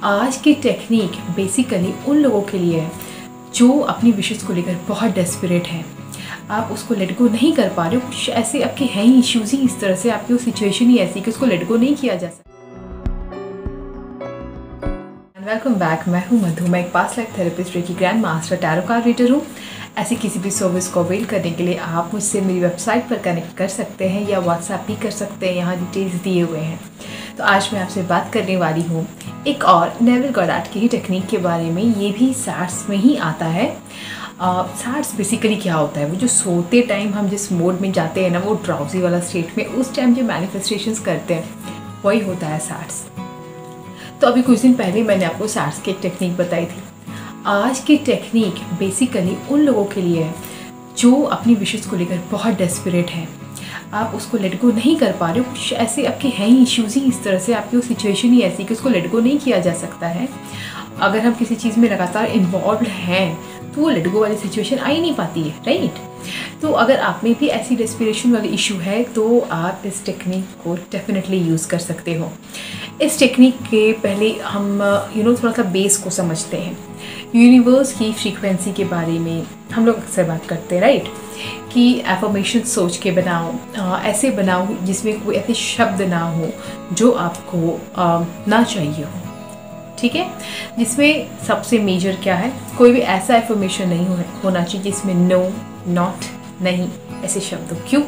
आज की technique basically उन लोगों के लिए है जो अपनी विशेस को लेकर बहुत डेस्परेट हैं। आप उसको लेट गो नहीं कर पा रहे हो, कुछ ऐसे आपके हैं ही इश्यूज ही इस तरह से, आपकी वो सिचुएशन ही ऐसी कि उसको लेट गो नहीं किया जा सकता। वेलकम बैक, मैं हूँ मधु। मैं एक past life therapist, reiki grand master, tarot card reader हूँ। ऐसी किसी भी सर्विस को अवेल करने के लिए आप मुझसे मेरी वेबसाइट पर कनेक्ट कर सकते हैं या व्हाट्सएप भी कर सकते हैं, यहाँ डिटेल्स दिए हुए हैं। तो आज मैं आपसे बात करने वाली हूँ एक और नेविल गॉडार्ड की ही टेक्निक के बारे में। ये भी सैड्स में ही आता है। सैड्स बेसिकली क्या होता है, वो जो सोते टाइम हम जिस मोड में जाते हैं ना, वो ड्राउजी वाला स्टेट में, उस टाइम जो मैनिफेस्टेशंस करते हैं वही होता है सैड्स। तो अभी कुछ दिन पहले मैंने आपको सैड्स की एक टेक्निक बताई थी। आज की टेक्निक बेसिकली उन लोगों के लिए है जो अपनी विशेस को लेकर बहुत डेस्परेट हैं। आप उसको लेट गो नहीं कर पा रहे हो, कुछ ऐसे आपके हैं ही इश्यूज ही इस तरह से, आपकी वो सिचुएशन ही ऐसी कि उसको लेट गो नहीं किया जा सकता है। अगर हम किसी चीज़ में लगातार इन्वॉल्व हैं तो वो लेट गो वाली सिचुएशन आ ही नहीं पाती है, राइट। तो अगर आप में भी ऐसी डेस्परेशन वाली इशू है तो आप इस टेक्निक को डेफिनेटली यूज़ कर सकते हो। इस टेक्निक के पहले हम थोड़ा सा बेस को समझते हैं। यूनिवर्स की फ्रीक्वेंसी के बारे में हम लोग अक्सर बात करते हैं, राइट, कि एफर्मेशन सोच के बनाओ, ऐसे बनाओ जिसमें कोई ऐसे शब्द ना हो जो आपको ना चाहिए हो, ठीक है। जिसमें सबसे मेजर क्या है, कोई भी ऐसा एफर्मेशन नहीं होना चाहिए जिसमें नो, नॉट, नहीं ऐसे शब्द हो। क्यों?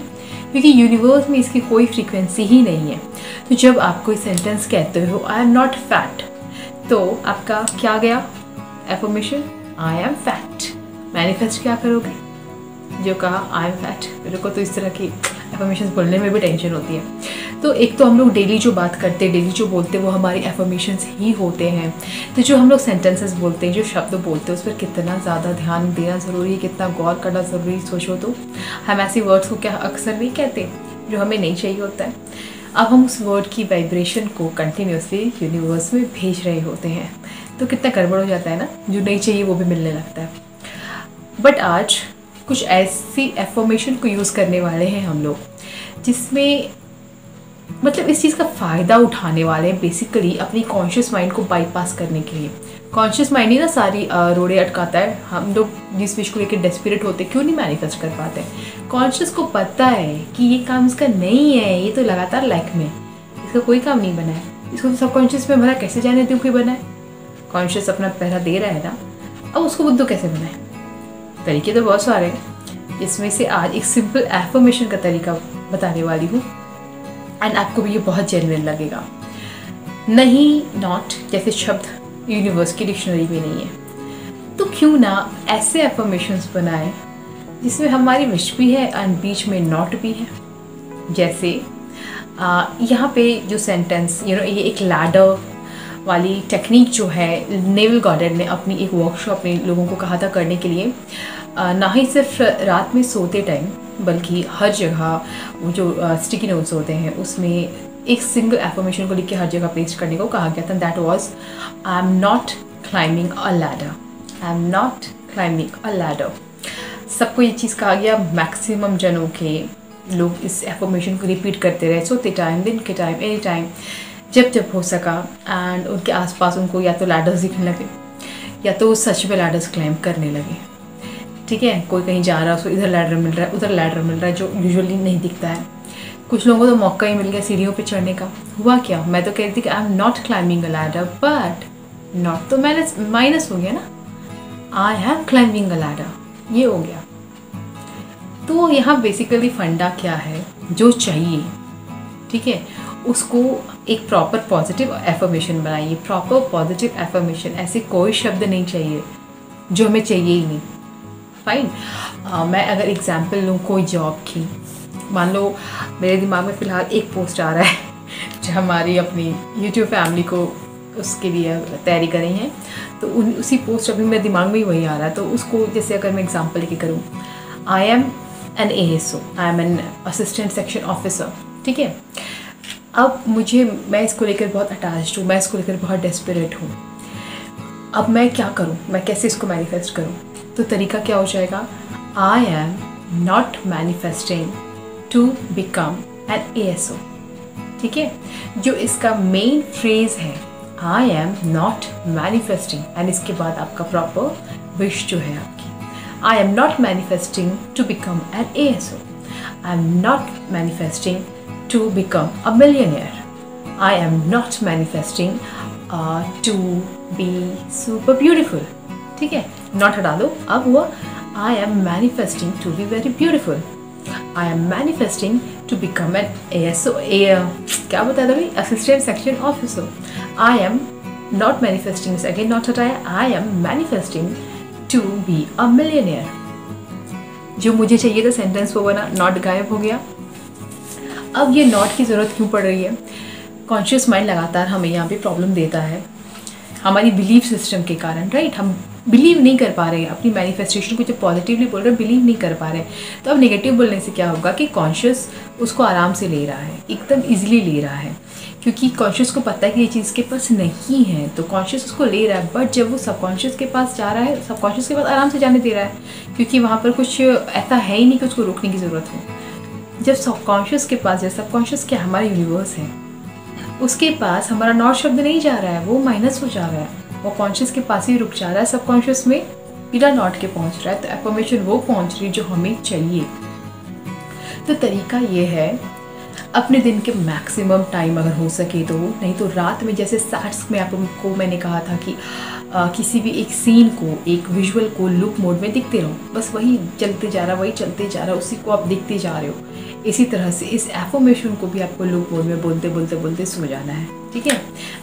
क्योंकि यूनिवर्स में इसकी कोई फ्रीक्वेंसी ही नहीं है। तो जब आप कोई सेंटेंस कहते हो आई एम नॉट फैट, तो आपका क्या गया affirmation, I am fat. Manifest क्या करोगे, जो कहा आई एम फैट। मेरे को तो इस तरह की एफर्मेशंस बोलने में भी टेंशन होती है। तो एक तो हम लोग डेली जो बात करते हैं, डेली जो बोलते हैं, वो हमारी एफर्मेशंस ही होते हैं। तो जो हम लोग सेंटेंसेस बोलते हैं, जो शब्द बोलते हैं, उस पर कितना ज़्यादा ध्यान देना ज़रूरी है, कितना गौर करना ज़रूरी। सोचो तो हम ऐसे वर्ड्स को क्या अक्सर नहीं कहते जो हमें नहीं चाहिए होता है। अब हम उस वर्ड की वाइब्रेशन को कंटिन्यूसली यूनिवर्स में भेज रहे होते हैं, तो कितना गड़बड़ हो जाता है ना, जो नहीं चाहिए वो भी मिलने लगता है। बट आज कुछ ऐसी एफर्मेशन को यूज़ करने वाले हैं हम लोग जिसमें मतलब इस चीज़ का फ़ायदा उठाने वाले हैं, बेसिकली अपनी कॉन्शियस माइंड को बाईपास करने के लिए। कॉन्शियस माइंड ही ना सारी रोड़े अटकाता है। हम लोग जिस विश को लेकर डेस्परेट होते क्यों नहीं मैनिफेस्ट कर पाते। कॉन्शियस को पता है कि ये काम इसका नहीं है, ये तो लगातार लाइक में, इसका कोई काम नहीं बना है, इसको तो सबकॉन्शियस में भला कैसे जाने दूँ कि बना है। कॉन्शियस अपना पहरा दे रहा है ना, अब उसको बुद्धू कैसे बनाए। तरीके तो बहुत सारे हैं, इसमें से आज एक सिंपल एफर्मेशन का तरीका बताने वाली हूँ एंड आपको भी ये बहुत जेन्युइन लगेगा। नहीं, नॉट जैसे शब्द यूनिवर्स की डिक्शनरी में नहीं है, तो क्यों ना ऐसे एफर्मेशंस बनाएं जिसमें हमारी विश भी है एंड बीच में नॉट भी है। जैसे यहाँ पे जो सेंटेंस ये एक लैडर वाली टेक्निक जो है, नेविल गॉडार्ड ने अपनी एक वर्कशॉप में लोगों को कहा था करने के लिए। ना ही सिर्फ रात में सोते टाइम बल्कि हर जगह वो जो स्टिकी नोट्स होते हैं उसमें एक सिंगल एफर्मेशन को लिख के हर जगह पेस्ट करने को कहा गया था। That was I am not climbing a ladder, I am not climbing a ladder. सबको ये चीज़ कहा गया। मैक्सिमम जनों के लोग इस एफर्मेशन को रिपीट करते रहे, सोते टाइम, दिन के टाइम, एनी टाइम, जब जब हो सका। एंड उनके आसपास उनको या तो लैडर्स दिखने लगे या तो सच में लैडर्स क्लाइंब करने लगे, ठीक है। कोई कहीं जा रहा है, उसको इधर लैडर मिल रहा है, उधर लैडर मिल रहा है, जो यूजुअली नहीं दिखता है। कुछ लोगों को तो मौका ही मिल गया सीढ़ियों पे चढ़ने का। हुआ क्या, मैं तो कह रही थी कि आई am not climbing a ladder, but not तो माइनस हो गया ना, I am climbing a ladder, ये हो गया। तो यहाँ बेसिकली फंडा क्या है, जो चाहिए, ठीक है, उसको एक प्रॉपर पॉजिटिव एफर्मेशन बनाइए। प्रॉपर पॉजिटिव एफर्मेशन, ऐसे कोई शब्द नहीं चाहिए जो हमें चाहिए ही नहीं। फाइन। मैं अगर एग्जांपल लूँ कोई जॉब की, मान लो मेरे दिमाग में फ़िलहाल एक पोस्ट आ रहा है जो हमारी अपनी यूट्यूब फैमिली को उसके लिए तैयारी कर रही हैं, तो उसी पोस्ट अभी मेरे दिमाग में ही वही आ रहा है। तो उसको जैसे अगर मैं एग्जांपल लेके करूँ, I am an ASO, I am an assistant section officer, ठीक है। अब मैं इसको लेकर बहुत अटैच्ड हूँ, मैं इसको लेकर बहुत डेस्परेट हूँ। अब मैं क्या करूँ, मैं कैसे इसको मैनिफेस्ट करूँ? तो तरीका क्या हो जाएगा, I am not manifesting to become an ASO, ठीक है। जो इसका मेन फ्रेज है I am not manifesting, and इसके बाद आपका प्रॉपर विश जो है आपकी, I am not manifesting to become an ASO, I am not manifesting to become a millionaire, I am not manifesting to be super beautiful. ठीक है, not हटा दो, अब हुआ I am manifesting to be very beautiful, I am manifesting to become an ASO, क्या बताया था भाई, assistant section officer. I am not manifesting, again not हटाया, I am manifesting to be a millionaire. जो मुझे चाहिए था सेंटेंस वो बना, नॉट गायब हो गया। अब ये नॉट की ज़रूरत क्यों पड़ रही है? कॉन्शियस माइंड लगातार हमें यहाँ पे प्रॉब्लम देता है हमारी बिलीफ सिस्टम के कारण, राइट। हम बिलीव नहीं कर पा रहे हैं अपनी मैनिफेस्टेशन को, जब पॉजिटिवली बोल रहे हैं बिलीव नहीं कर पा रहे हैं। तो अब नेगेटिव बोलने से क्या होगा कि कॉन्शियस उसको आराम से ले रहा है, एकदम इजीली ले रहा है, क्योंकि कॉन्शियस को पता है कि ये चीज़ के पास नहीं है, तो कॉन्शियस उसको ले रहा है। बट जब वो सबकॉन्शियस के पास जा रहा है, सबकॉन्शियस के पास आराम से जाने दे रहा है, क्योंकि वहाँ पर कुछ ऐसा है ही नहीं कि उसको रोकने की ज़रूरत हो। जब सबकॉन्शियस के पास, जब सबकॉन्शियस क्या हमारा यूनिवर्स है, उसके पास हमारा नॉट शब्द नहीं जा रहा है, वो माइनस हो जा रहा है, वो कॉन्शियस के पास ही रुक जा रहा है, सबकॉन्शियस में बिना नॉट के पहुंच रहा है, तो एफर्मेशन वो पहुंच रही है जो हमें चाहिए। तो तरीका ये है, अपने दिन के मैक्सिमम टाइम अगर हो सके तो, नहीं तो रात में, जैसे स्टार्ट्स में आपको मैंने कहा था कि किसी भी एक सीन को, एक विजुअल को लूप मोड में देखते रहो, बस वही चलते जा रहा, वही चलते जा रहा, उसी को आप देखते जा रहे हो। इसी तरह से इस एफर्मेशन को भी आपको लूप मोड में बोलते बोलते बोलते सो जाना है। ठीक है,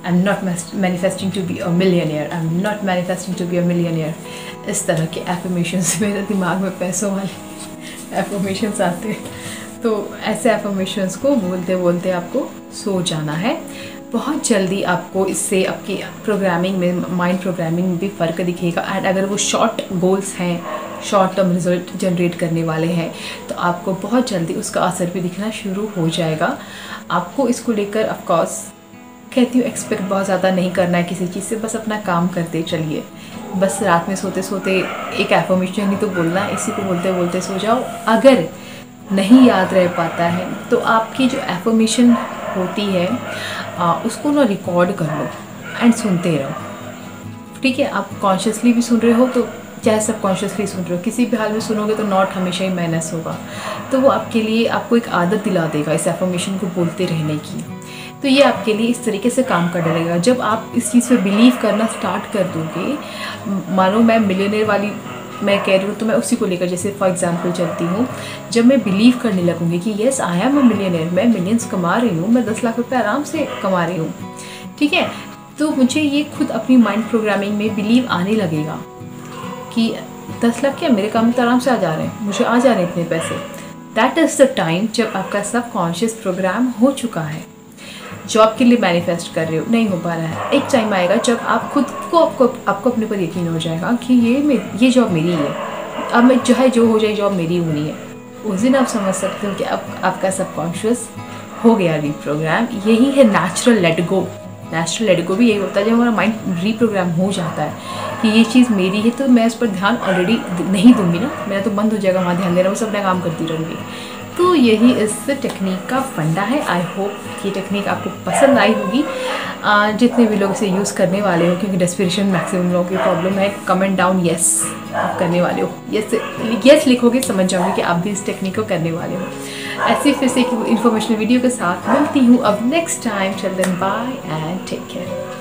I am not manifesting to be a millionaire, I am not manifesting to be a millionaire. इस तरह के एफर्मेशंस मेरे दिमाग में पैसों वाले एफर्मेशंस आते हैं, तो ऐसे एफर्मेशंस को बोलते बोलते आपको सो जाना है। बहुत जल्दी आपको इससे आपकी प्रोग्रामिंग में, माइंड प्रोग्रामिंग में भी फ़र्क दिखेगा। एंड अगर वो शॉर्ट गोल्स हैं, शॉर्ट टर्म रिजल्ट जनरेट करने वाले हैं, तो आपको बहुत जल्दी उसका असर भी दिखना शुरू हो जाएगा। आपको इसको लेकर ऑफकोर्स कहती हूँ एक्सपेक्ट बहुत ज़्यादा नहीं करना है किसी चीज़ से, बस अपना काम करते चलिए। बस रात में सोते सोते एक एफर्मेशन ही तो बोलना है, इसी को बोलते बोलते सो जाओ। अगर नहीं याद रह पाता है तो आपकी जो एफर्मेशन होती है उसको ना रिकॉर्ड कर लो एंड सुनते रहो। ठीक है, आप कॉन्शियसली भी सुन रहे हो तो चाहे सब कॉन्शियसली सुन रहे हो, किसी भी हाल में सुनोगे तो नॉट हमेशा ही माइनस होगा, तो वो आपके लिए आपको एक आदत दिला देगा इस एफर्मेशन को बोलते रहने की। तो ये आपके लिए इस तरीके से काम कर डालेगा। जब आप इस चीज़ पे बिलीव करना स्टार्ट कर दोगे, मानो मैं मिलियनेयर वाली मैं कह रही हूँ तो मैं उसी को लेकर जैसे फॉर एग्जांपल चलती हूँ, जब मैं बिलीव करने लगूँगी कि yes I am a millionaire, मैं मिलियंस कमा रही हूँ, मैं 10 लाख रुपए आराम से कमा रही हूँ, ठीक है, तो मुझे ये खुद अपनी माइंड प्रोग्रामिंग में बिलीव आने लगेगा कि 10 लाख क्या मेरे काम में तो आराम से आ जा रहे हैं, मुझे आ जा रहे हैं इतने पैसे। दैट इज़ द टाइम जब आपका सब कॉन्शियस प्रोग्राम हो चुका है। जॉब के लिए मैनिफेस्ट कर रहे हो, नहीं हो पा रहा है, एक टाइम आएगा जब आप खुद को आपको अपने पर यकीन हो जाएगा कि ये जॉब मेरी है, अब मैं चाहे जो हो जाए जॉब मेरी होनी है। उस दिन आप समझ सकते हो कि अब आपका सबकॉन्शियस हो गया रीप्रोग्राम। यही है natural let go. Natural let go भी यही होता है जब हमारा माइंड रीप्रोग्राम हो जाता है कि ये चीज़ मेरी है, तो मैं उस पर ध्यान ऑलरेडी नहीं दूंगी ना, मेरा तो बंद हो जाएगा वहाँ ध्यान देना, मैं सब अपना काम करती रहूँगी। तो यही इस टेक्निक का फंडा है। आई होप ये टेक्निक आपको पसंद आई होगी, जितने भी लोग इसे यूज़ करने वाले हो, क्योंकि डेस्पिरेशन मैक्सिमम लोगों की प्रॉब्लम है। कमेंट डाउन यस आप करने वाले हो, यस लिखोगे समझ जाओगे कि आप भी इस टेक्निक को करने वाले हो। ऐसे फिर से एक इन्फॉर्मेशनल वीडियो के साथ मिलती हूँ अब नेक्स्ट टाइम। चल then bye and take care.